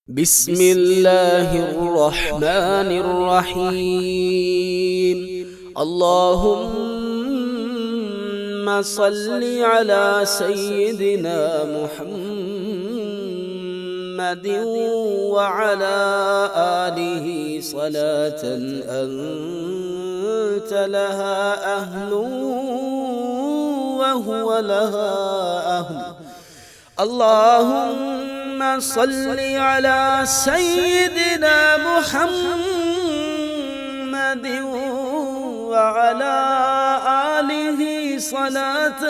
بسم الله الرحمن الرحيم. اللهم صل على سيدنا محمد وعلى آله صلاة أنت لها أهل وهو لها أهل. اللهم صل على سيدنا محمد وعلى آله صلاة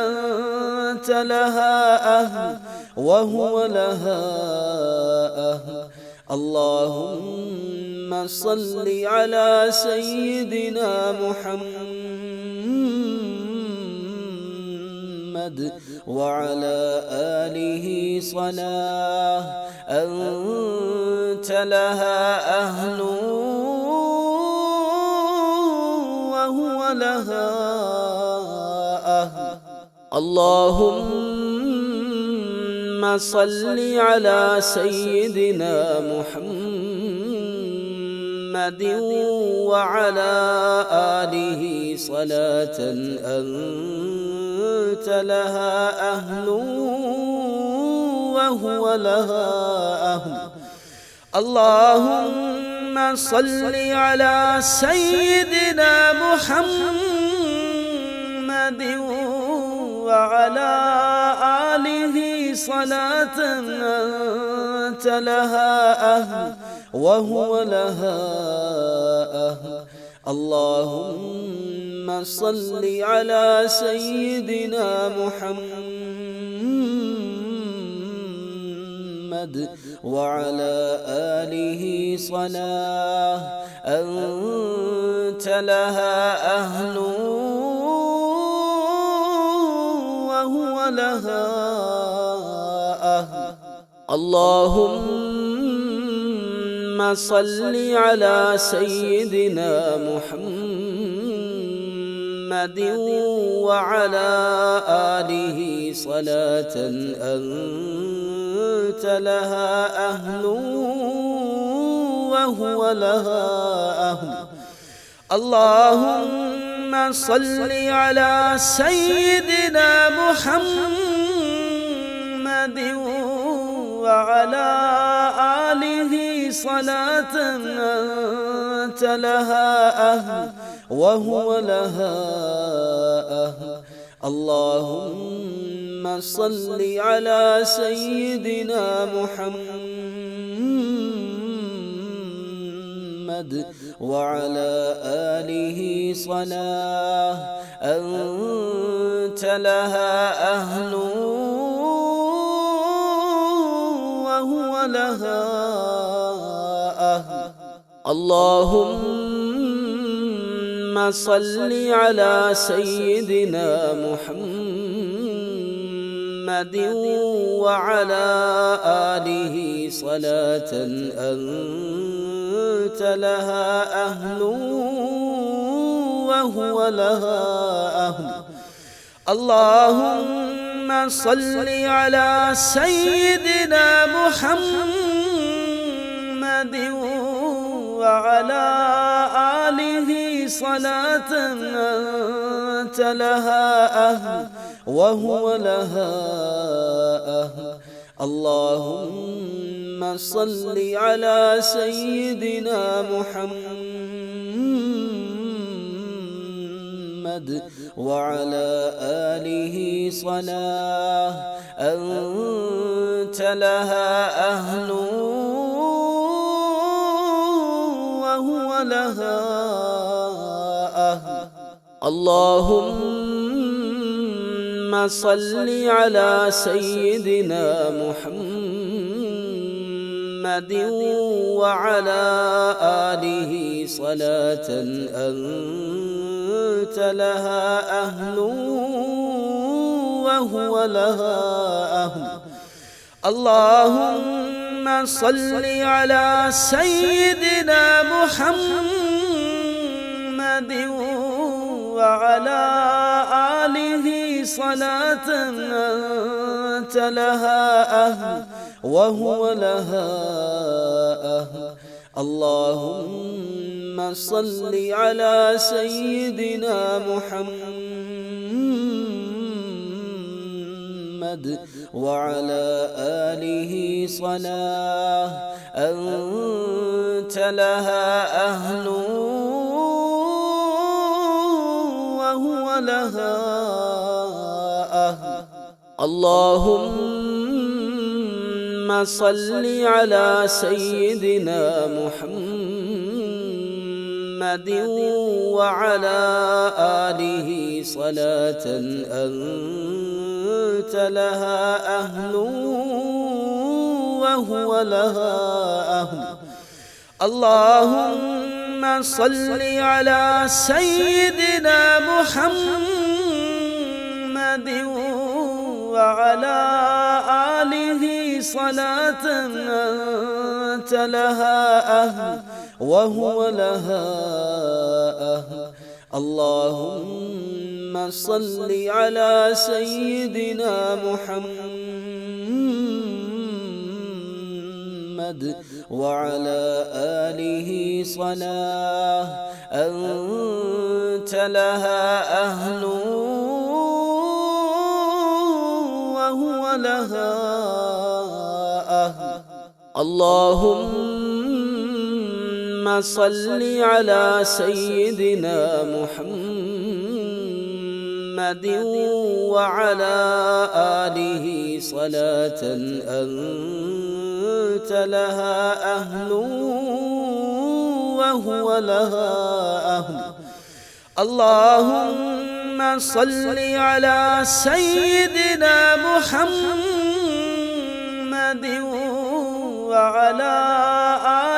أنت لها أهل وهو لها أهل. اللهم صل على سيدنا محمد وعلى آله صلاة أنت لها أهل وهو لها أهل. اللهم صل على سيدنا محمد وعلى آله صلاة أنت لها أهل وهو لها أهل. اللهم صل على سيدنا محمد وعلى آله صلاة أنت لها أهل وهو لها أهل. اللهم صل على سيدنا محمد وعلى آله صلاة أنت لها أهل وهو لها أهل. اللهم صل على سيدنا محمد وعلى آله صلاة أنت لها أهل وهو لها أهل. اللهم صل على سيدنا محمد وعلى آله صلاة أنت لها أهل وهو لها أهل. اللهم صل على سيدنا محمد وعلى آله صلاة أنت لها أهل وهو لها أهل. اللهم صل على سيدنا محمد وعلى آله صلاة أنت لها أهل وهو لها أهل. اللهم صل على سيدنا محمد وعلى آله صلاة أنت لها أهل وهو لها أهل. اللهم صل على سيدنا محمد وعلى آله صلاة أنت لها أهل وهو لها أهل. اللهم صل على سيدنا محمد وعلى آله صلاة أنت لها أهل وهو لها أهل. اللهم صل على سيدنا محمد وعلى آله صلاة أنت لها أهل وهو لها أهل. اللهم صل على سيدنا محمد وعلى آله صلاة أنت لها أهل وهو لها أهل. اللهم صل على سيدنا محمد وعلى آله صلاة أنت لها أهل وهو لها أهل. اللهم صل على سيدنا محمد وعلى آله صلاة أنت لها أهل وهو لها أهل. اللهم صل على سيدنا محمد وعلى آله صلاة أنت لها أهل وهو لها أهل. اللهم صل على سيدنا محمد وعلى آله صلاة أنت لها أهل وهو لها أهل. اللهم صل على سيدنا محمد وعلى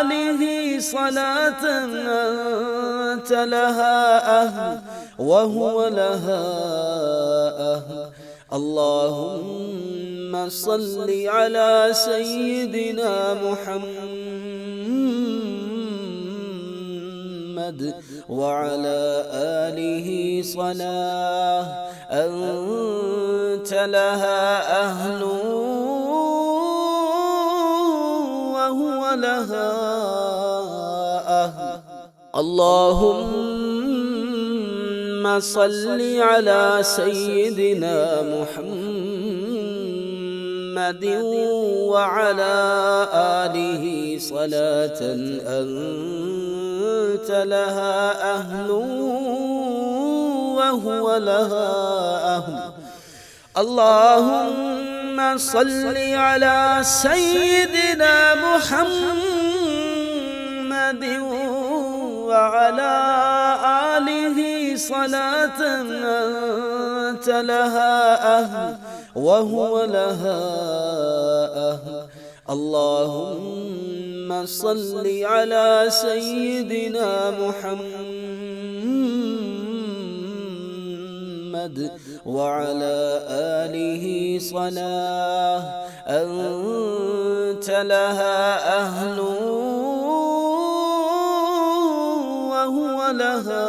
آله صلاة أنت لها أهل وهو لها أهل. اللهم صل على سيدنا محمد وعلى آله صلاة أنت لها أهل وهو لها أهل. اللهم صل على سيدنا محمد وعلى آله صلاة أنت لها أهل وهو لها أهل. اللهم صل على سيدنا محمد وعلى آله صلاة أنت لها أهل وهو لها أهل. اللهم صل على سيدنا محمد وعلى آله صلاة أنت لها أهل وهو لها